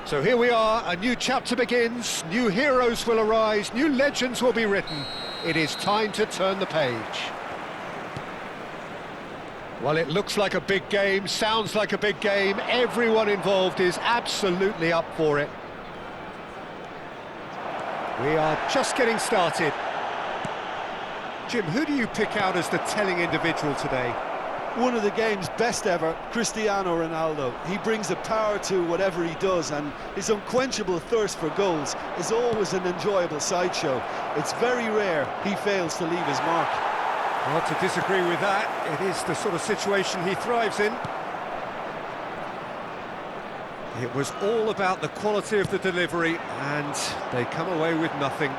So here we are, a new chapter begins, new heroes will arise, new legends will be written. It is time to turn the page. Well, it looks like a big game, sounds like a big game, everyone involved is absolutely up for it. We are just getting started. Jim, who do you pick out as the telling individual today? One of the game's best ever, Cristiano Ronaldo. He brings a power to whatever he does, and his unquenchable thirst for goals is always an enjoyable sideshow. It's very rare he fails to leave his mark. Hard to disagree with that. It is the sort of situation he thrives in. It was all about the quality of the delivery, and they come away with nothing.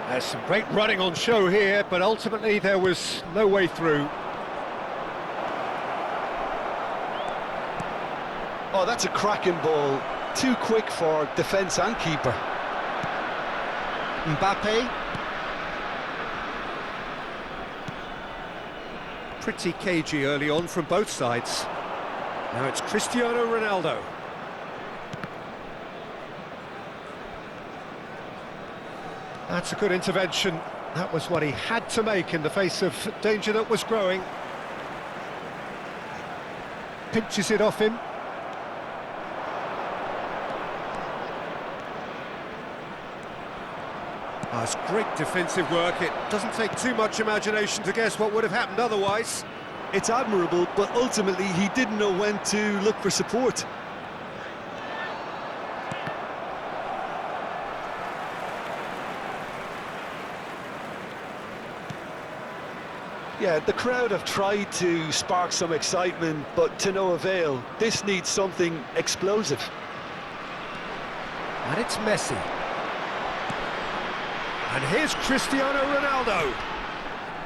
There's some great running on show here, but ultimately there was no way through. Oh, that's a cracking ball. Too quick for defence and keeper. Mbappe. Pretty cagey early on from both sides. Now it's Cristiano Ronaldo. That's a good intervention. That was what he had to make in the face of danger that was growing. Pinches it off him. Oh, it's great defensive work. It doesn't take too much imagination to guess what would have happened otherwise. It's admirable, but ultimately he didn't know when to look for support. Yeah, the crowd have tried to spark some excitement, but to no avail. This needs something explosive. And it's Messi. And here's Cristiano Ronaldo.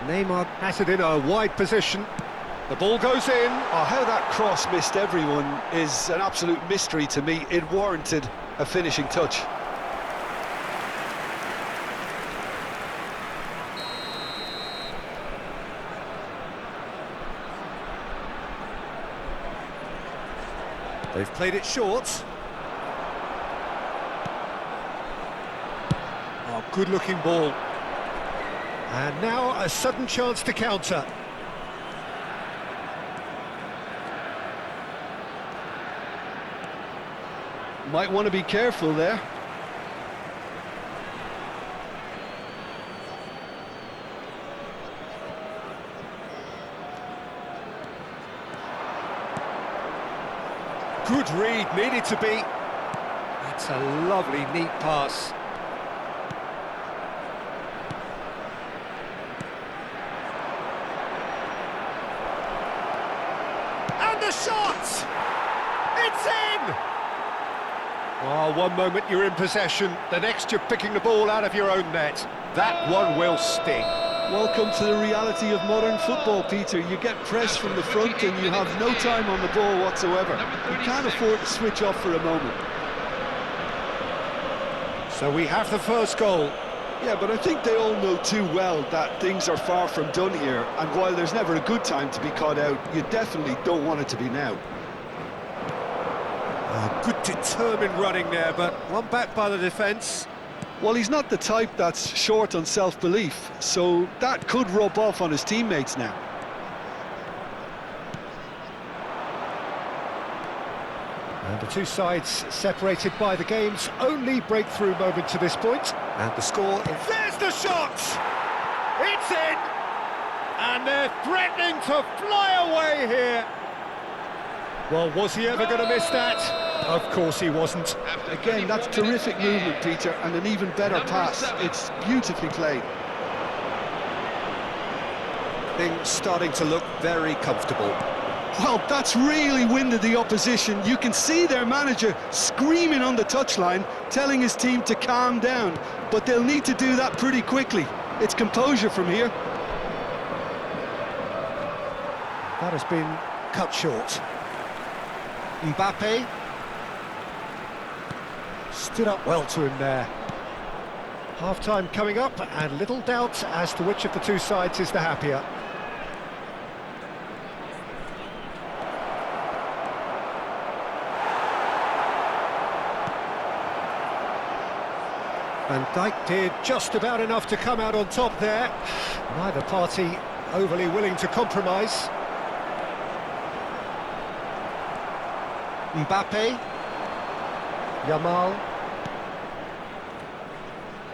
Neymar has it in a wide position. The ball goes in. Oh, how that cross missed everyone is an absolute mystery to me. It warranted a finishing touch. They've played it short. Oh, good-looking ball. And now a sudden chance to counter. Might want to be careful there. Good read, needed to be. That's a lovely, neat pass. And the shot! It's in! Oh, one moment you're in possession, the next you're picking the ball out of your own net. That one will sting. Welcome to the reality of modern football, Peter. You get pressed from the front and you have no time on the ball whatsoever. You can't afford to switch off for a moment. So we have the first goal. Yeah, but I think they all know too well that things are far from done here, and while there's never a good time to be caught out, you definitely don't want it to be now. Good determined running there, but one back by the defence. Well, he's not the type that's short on self-belief, so that could rub off on his teammates now. And the two sides separated by the game's only breakthrough moment to this point. And the score is... There's the shot! It's in! And they're threatening to fly away here. Well, was he ever going to miss that? Of course he wasn't. Again, that's terrific movement, Peter, and an even better pass. It's beautifully played. Things starting to look very comfortable. Well, that's really winded the opposition. You can see their manager screaming on the touchline, telling his team to calm down, but they'll need to do that pretty quickly. It's composure from here. That has been cut short. Mbappe. Stood up well to him there. Half-time coming up, and little doubt as to which of the two sides is the happier. Van Dijk did just about enough to come out on top there. Neither party overly willing to compromise. Mbappe. Yamal.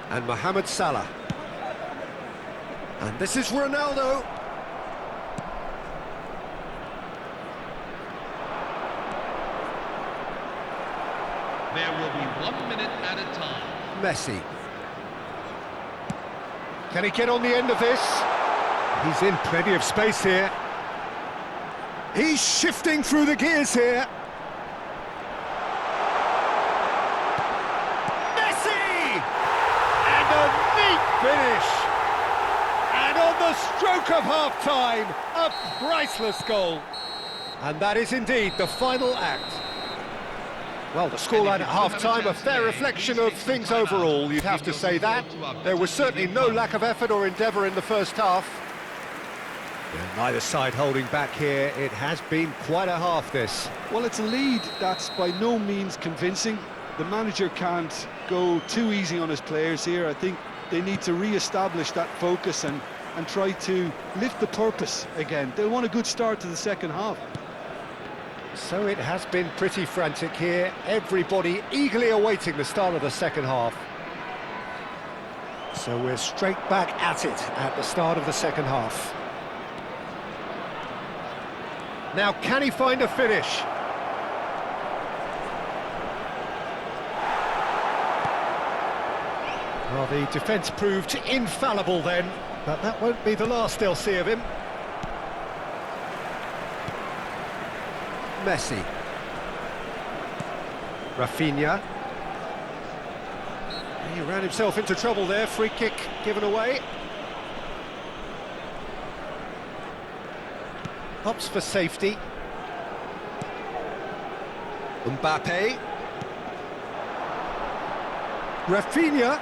And Mohamed Salah. And this is Ronaldo. There will be 1 minute at a time. Messi. Can he get on the end of this? He's in plenty of space here. He's shifting through the gears here. Messi! And a neat finish. And on the stroke of half-time, a priceless goal. And that is indeed the final act. Well, the scoreline at half-time, a fair reflection of things overall, you'd have to say that. There was certainly no lack of effort or endeavour in the first half. Yeah, neither side holding back here. It has been quite a half, this. Well, it's a lead that's by no means convincing. The manager can't go too easy on his players here. I think they need to re-establish that focus and try to lift the purpose again. They want a good start to the second half. So it has been pretty frantic here. Everybody eagerly awaiting the start of the second half. So we're straight back at it at the start of the second half. Now, can he find a finish? Well, the defence proved infallible then, but that won't be the last they'll see of him. Messi. Rafinha. He ran himself into trouble there, free kick given away. Hops for safety. Mbappe. Rafinha.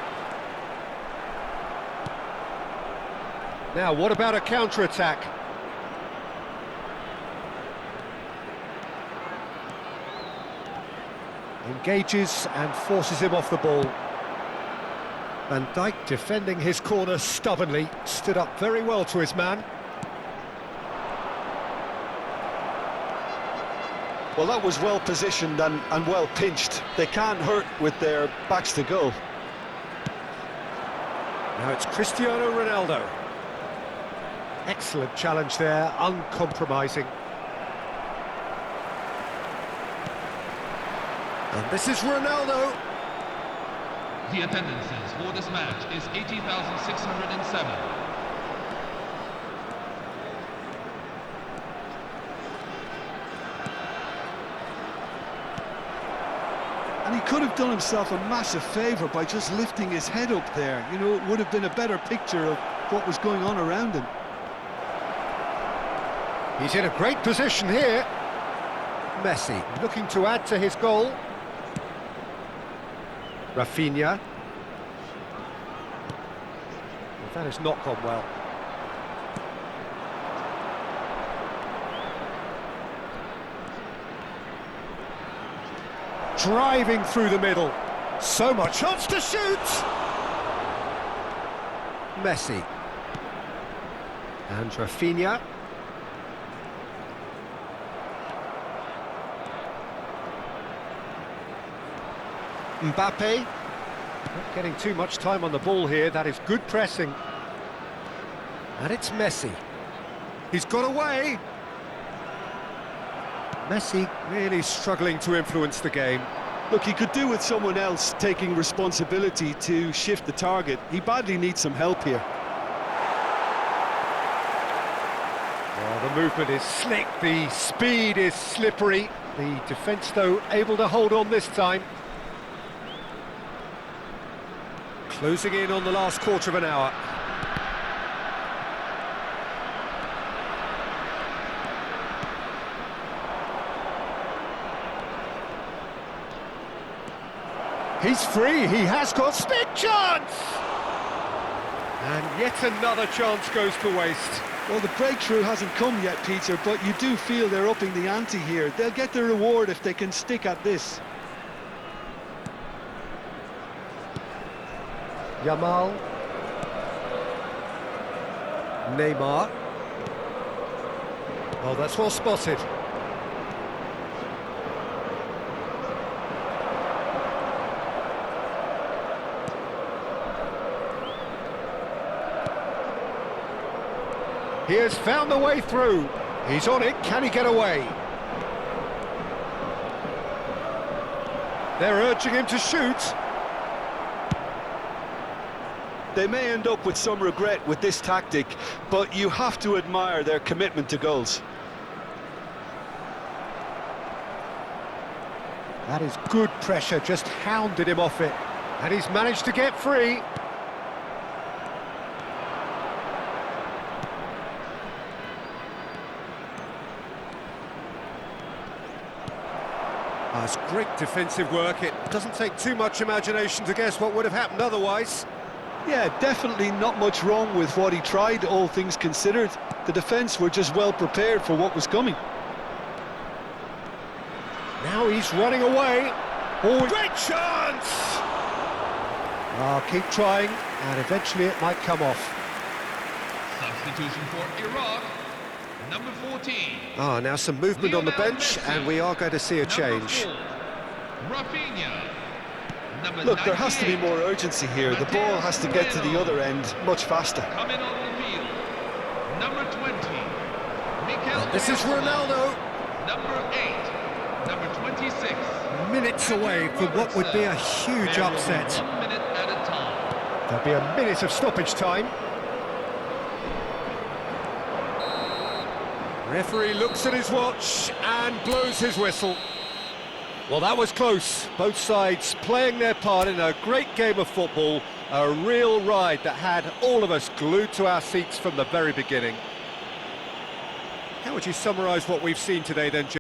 Now, what about a counter-attack? Engages and forces him off the ball. Van Dijk defending his corner stubbornly, stood up very well to his man. Well, that was well positioned and well pinched. They can't hurt with their backs to goal. Now it's Cristiano Ronaldo. Excellent challenge there, uncompromising. And this is Ronaldo. The attendances for this match is 80,607. And he could have done himself a massive favour by just lifting his head up there. You know, it would have been a better picture of what was going on around him. He's in a great position here. Messi looking to add to his goal. Rafinha. Well, that has not gone well. Driving through the middle. So much chance to shoot! Messi. And Rafinha. Mbappe. Not getting too much time on the ball here. That is good pressing. And it's Messi. He's got away. Messi really struggling to influence the game. Look, he could do with someone else taking responsibility to shift the target. He badly needs some help here. Well, the movement is slick, the speed is slippery. The defence, though, able to hold on this time. Closing in on the last quarter of an hour. He's free, he has got big chance! And yet another chance goes to waste. Well, the breakthrough hasn't come yet, Peter, but you do feel they're upping the ante here. They'll get the reward if they can stick at this. Yamal. Neymar. Oh, that's well spotted. He has found the way through. He's on it. Can he get away? They're urging him to shoot. They may end up with some regret with this tactic, but you have to admire their commitment to goals. That is good pressure, just hounded him off it. And he's managed to get free. That's great defensive work. It doesn't take too much imagination to guess what would have happened otherwise. Yeah, definitely not much wrong with what he tried, all things considered. The defence were just well prepared for what was coming. Now he's running away. Oh, great chance! I'll keep trying, and eventually it might come off. Substitution for Iraq, number 14. Now some movement on the bench, and we are going to see a change. Rafinha. Look, there has to be more urgency here. The ball has to get to the other end much faster. Coming on the field, number 20. Mikel This is Ronaldo. Number 8. Number 26. Minutes away from what would be a huge upset. 1 minute at a time. There'll be a minute of stoppage time. Referee looks at his watch and blows his whistle. Well, that was close. Both sides playing their part in a great game of football, a real ride that had all of us glued to our seats from the very beginning. How would you summarise what we've seen today then, Jim?